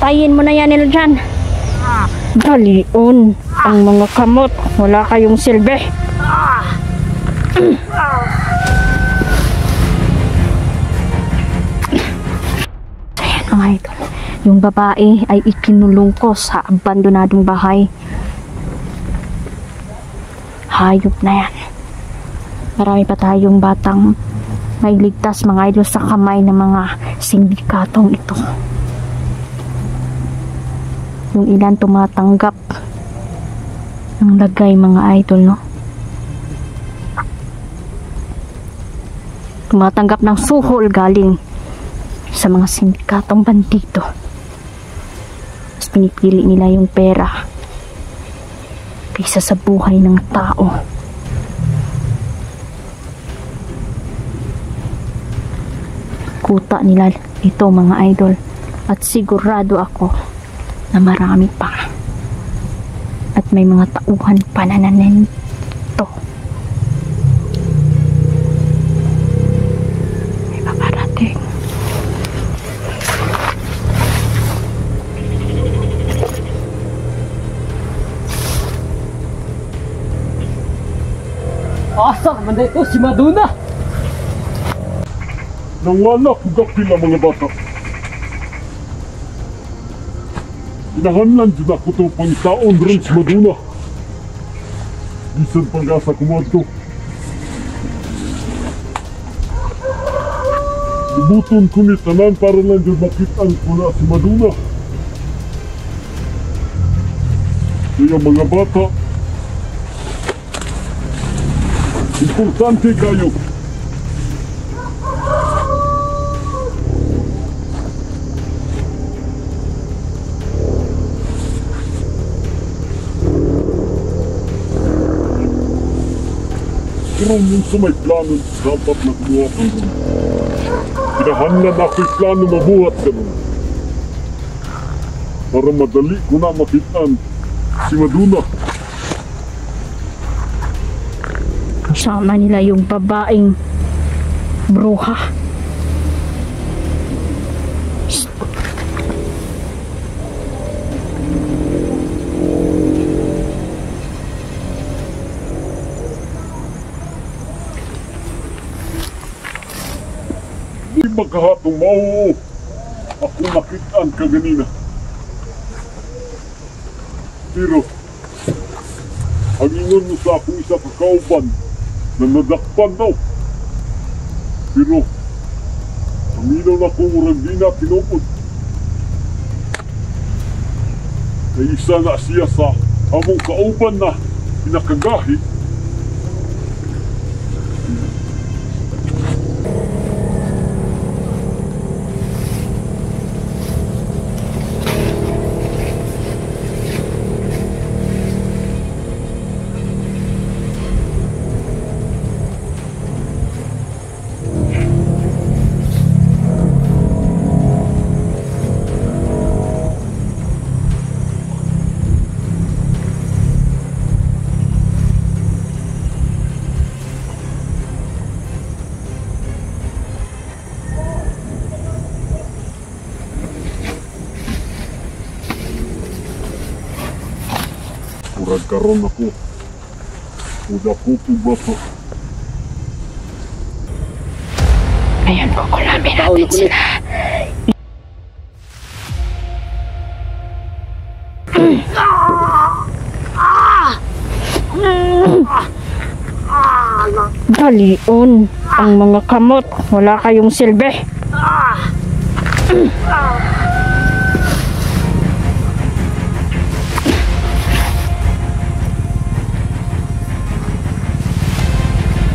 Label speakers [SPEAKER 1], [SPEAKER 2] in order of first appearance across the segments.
[SPEAKER 1] Patayin mo na yan nila dyan. Dalion ang mga kamot. Wala kayong silbi. Ayan mga idol. Yung babae ay ikinulong ko sa abandonadong bahay. Hayop na yan. Marami pa tayong batang mailigtas mga idol sa kamay ng mga sindikatong ito. Yung ilan tumatanggap ng lagay mga idol, no? Tumatanggap ng suhol galing sa mga sindikatong bandido. Mas pinipili nila yung pera kaysa sa buhay ng tao. Kuta nila ito mga idol, at sigurado ako na marami pa, at may mga tauhan pa na nanito. May paparating.
[SPEAKER 2] Asa naman na ito si Maduna?
[SPEAKER 3] Nangwala ko kapila mga bata. Inahanlan dyan ako itong pangtaon rin si Maduna. Bisan pag-asa kumadto. Ibuton ko ni tanan para lang dyan makitaan ko na si Maduna. Kaya mga bata, importante kayo. Pero yung sa may plano, dapat na kumuha ka nun. Pinahanlan ako'y plano mabuhat ka nun. Para madali ko na makitaan si Maduna.
[SPEAKER 1] Kasama nila yung babaeng bruha.
[SPEAKER 3] Di magkahatong mao ako nakitaan ka ganina. Pero ang ingon mo sa akong isa kakauban na nadakpan daw. Pero paminaw na kong urang di na pinupod. Na isa na siya sa among kauban na pinakagahi. Karon ako. Udah ko baso.
[SPEAKER 1] Ayan po, kulamin natin sila. Dalion ang mga kamot. Wala kayong silbi.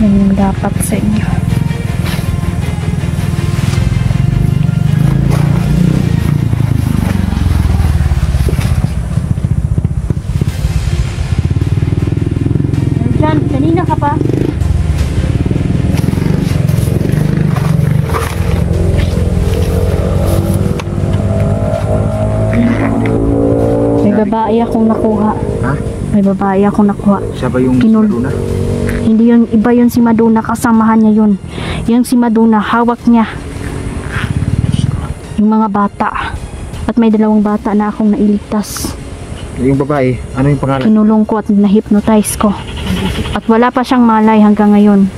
[SPEAKER 1] Yan yung dapat sa inyo. Diyan, kanina ka pa. May babae akong nakuha.
[SPEAKER 2] Ha?
[SPEAKER 1] May babae akong nakuha.
[SPEAKER 2] Siya ba yung Maduna?
[SPEAKER 1] Hindi yun, iba yun si Maduna, kasamahan niya yun. Yung si Maduna, hawak niya yung mga bata. At may 2 bata na akong nailigtas.
[SPEAKER 4] Yung babae, ano yung pangalan?
[SPEAKER 1] Kinulong ko at na-hypnotize ko. At wala pa siyang malay hanggang ngayon.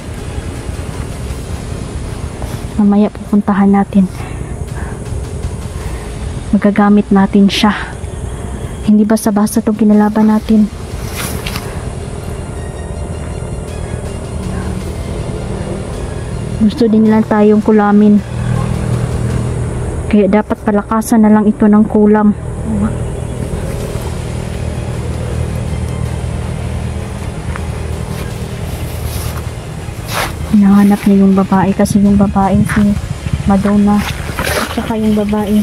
[SPEAKER 1] Mamaya pupuntahan natin. Magagamit natin siya. Hindi basta-basta itong kinalaban natin. Gusto din nila tayong kulamin. Kaya dapat palakasan na lang ito ng kulam. Hinahanap niya yung babae kasi yung babae si Madonna at saka yung babae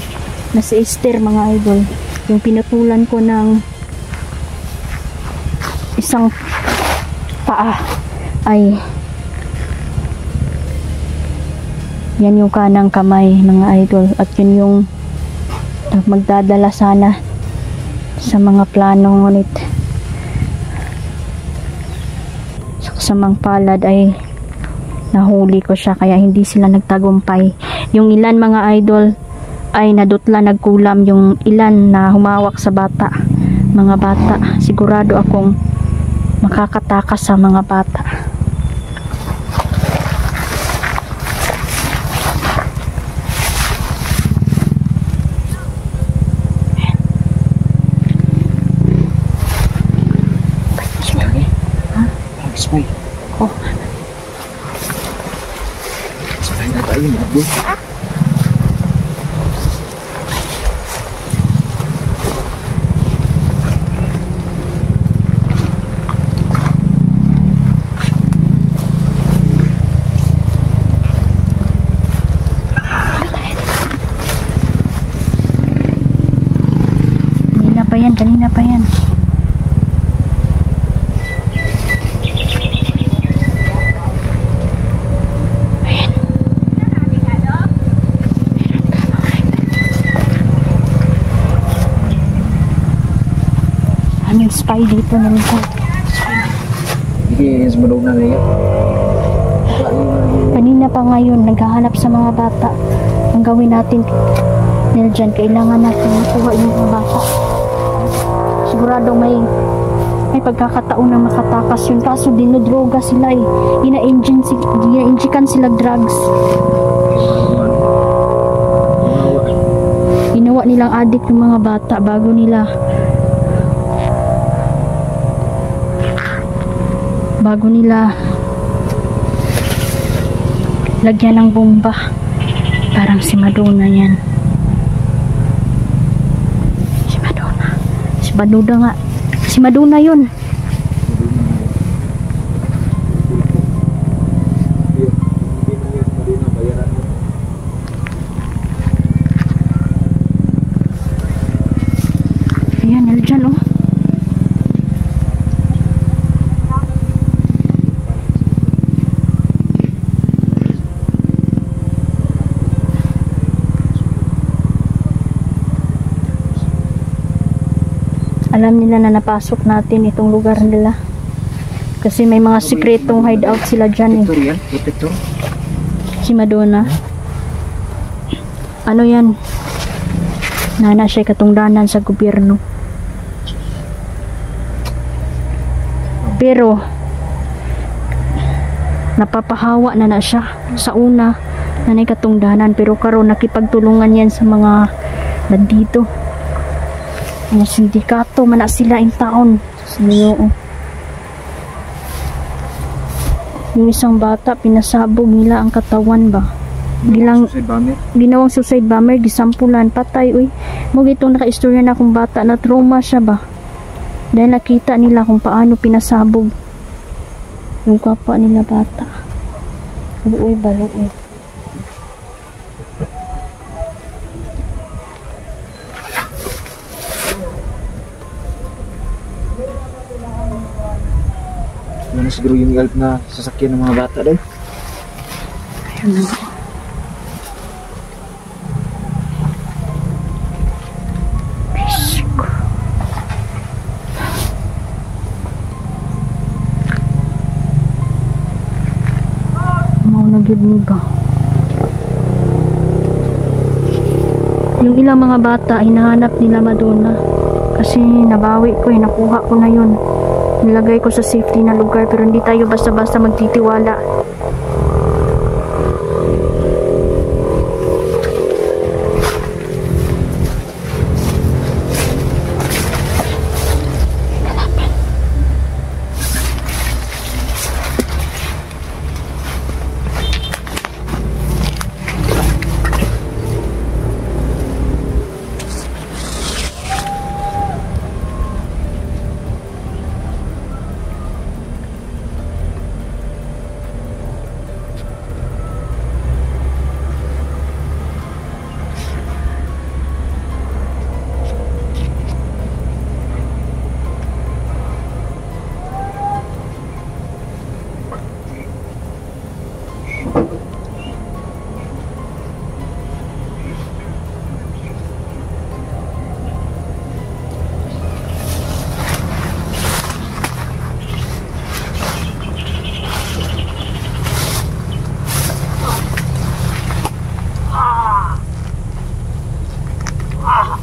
[SPEAKER 1] na si Esther, mga idol, yung pinutulan ko ng isang paa ay yan yung kanang kamay, mga idol, at yun yung magdadala sana sa mga plano, ngunit sa kasamang palad ay nahuli ko siya kaya hindi sila nagtagumpay. Yung ilan, mga idol, ay nadutla, nagkulam. Yung ilan na humawak sa bata, mga bata, sigurado akong makakatakas sa mga bata.
[SPEAKER 4] Spy.
[SPEAKER 1] Oh,
[SPEAKER 4] Spy na tayo, bro.
[SPEAKER 1] kanina pa yan. Aming spy dito na nito.
[SPEAKER 4] Hindi, sumunod na ngayon.
[SPEAKER 1] Kanina pa ngayon, naghahanap sa mga bata. Ang gawin natin, Neljan, kailangan natin makuha yung mga bata. Sigurado may pagkakataon na makatakas yun. Kaso dinodroga sila eh. Ina-injikan sila drugs. Ginawa nilang addict yung mga bata bago nila lagyan ng bomba. Parang si Madonna yan. Si Madonna nga. Si Madonna yun. Ayan, nalidyan oh. Alam nila na napasok natin itong lugar nila. Kasi may mga sikretong hideout sila dyan eh.
[SPEAKER 4] Protector?
[SPEAKER 1] Si Madonna. Ano yan? Nana siya katungdanan sa gobyerno. Pero napapahawa na siya sa una na katungdanan. Pero karon nakipagtulungan yan sa mga bandito. Mga sindikato, mana sila in taon. Yung isang bata, pinasabog nila ang katawan ba? Ginawang suicide bomber, gisampulan, patay, uy. Mga itong naka-istorya na akong bata, na trauma siya ba? Dahil nakita nila kung paano pinasabog yung kapwa nila bata. Uy, balo, uy.
[SPEAKER 4] Ano siguro yung help na sasakyan ng mga bata doon?
[SPEAKER 1] Ayun na. Mau na gid ni ba? Yung ilang mga bata, hinahanap nila Madonna. Kasi nabawi ko nakuha ko na yun. Nilagay ko sa safety na lugar, pero hindi tayo basta-basta magtitiwala.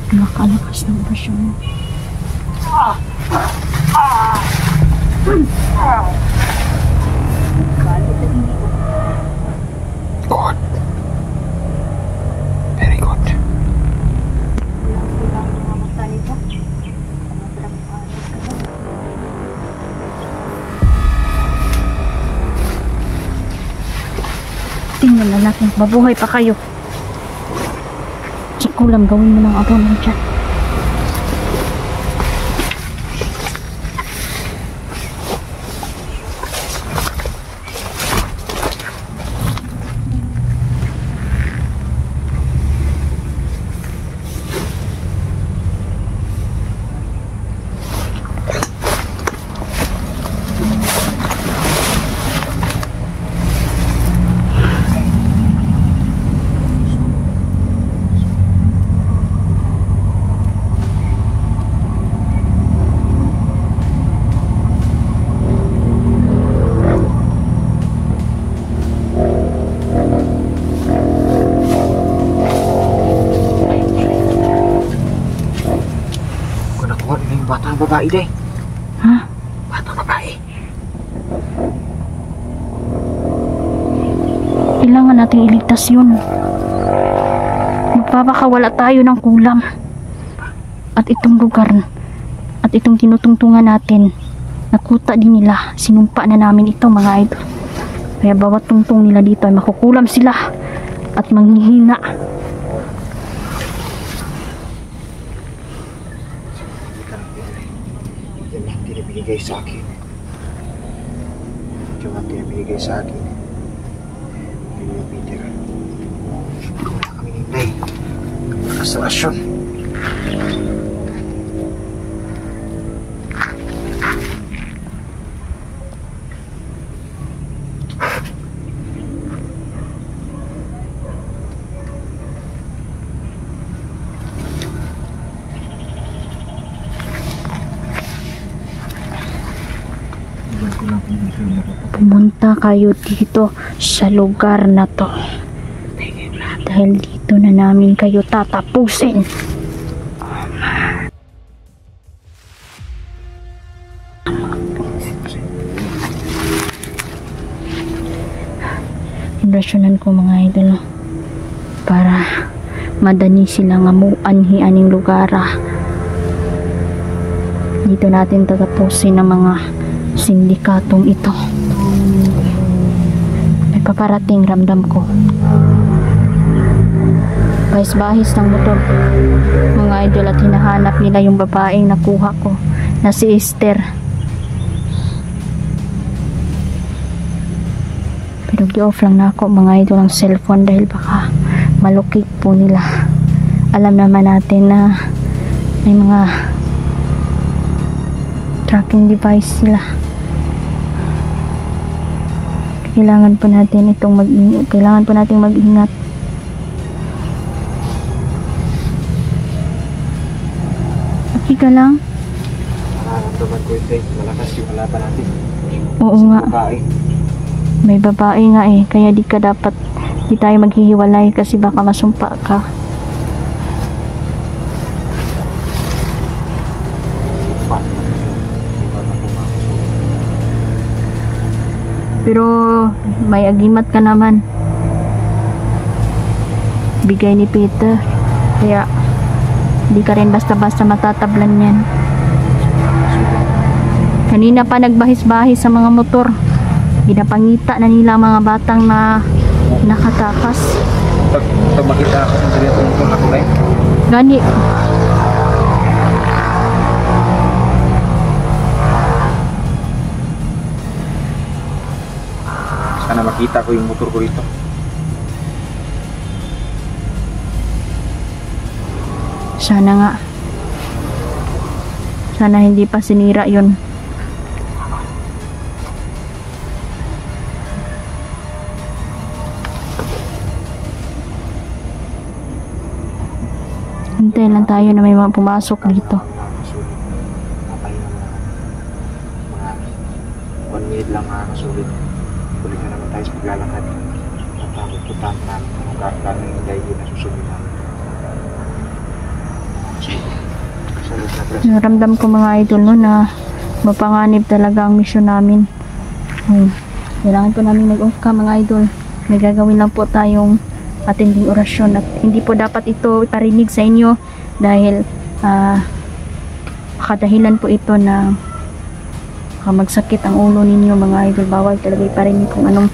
[SPEAKER 1] Nakalakas ng basyon.
[SPEAKER 4] Good. Very good.
[SPEAKER 1] Tingnan na natin, mabuhay pa kayo. Sa kulam, gawin mo ng abono dyan.
[SPEAKER 4] Batang babae day.
[SPEAKER 1] Ha?
[SPEAKER 4] Batang babae.
[SPEAKER 1] Kailangan nating iligtas yun. Magpapakawala tayo ng kulam. At itong lugar, at itong tinutungtungan natin, nakuta din nila. Sinumpa na namin ito, mga idol. Kaya bawat tungtong nila dito ay makukulam sila at manghihina.
[SPEAKER 4] Binigay sa akin. Yung ang pinabigay sa akin. Yung Peter. Wala kami nilay. Kasarasyon.
[SPEAKER 1] Pumunta kayo dito sa lugar na to. Dahil dito na namin kayo tatapusin. Impresyonan ko mga idol para madani silang amuanhi aning lugar. Dito natin tatapusin ang mga sindikatong ito. May paparating, ramdam ko. Bahis-bahis ng motor, mga idol, at hinahanap nila yung babaeng nakuha ko na si Esther. Pero gi-off lang na ako, mga idol, ang cellphone dahil baka malukik po nila. Alam naman natin na may mga tracking device sila. Kailangan po natin itong mag-ingat. Kailangan po nating mag-ingat. Okay ka lang?
[SPEAKER 4] Nararamdaman ko ito eh. Malakas yung kalaban natin.
[SPEAKER 1] Oo nga.
[SPEAKER 4] Babae.
[SPEAKER 1] May babae nga eh. Kaya di tayo maghihiwalay kasi baka masumpa ka. Pero may agimat ka naman. Bigay ni Peter. Kaya di ka rin basta-basta matatablan yan. Kanina pa nagbahis-bahis sa mga motor. Pinapangita na nila ang mga batang na nakatakas.
[SPEAKER 4] Pag makita ako ng ganito motor ako na
[SPEAKER 1] Gani.
[SPEAKER 4] sana makita ko yung motor ko dito.
[SPEAKER 1] Sana nga. Sana hindi pa sinira yun. Hintay lang tayo na may mga pumasok dito.
[SPEAKER 4] Mga 1 minute lang makakasulit. Balik na naman tayo sa paglalakad. Matapos-putan namin ang karga ng hindi na susunod namin.
[SPEAKER 1] Naramdam ko mga idol no na mapanganib talaga ang misyon namin. Kailangan po namin mag-ungka mga idol. May gagawin lang po tayong atinding orasyon at hindi po dapat ito iparinig sa inyo dahil kadahilan po ito na magsakit ang ulo ninyo mga idol. Bawal talaga iparinig kung anong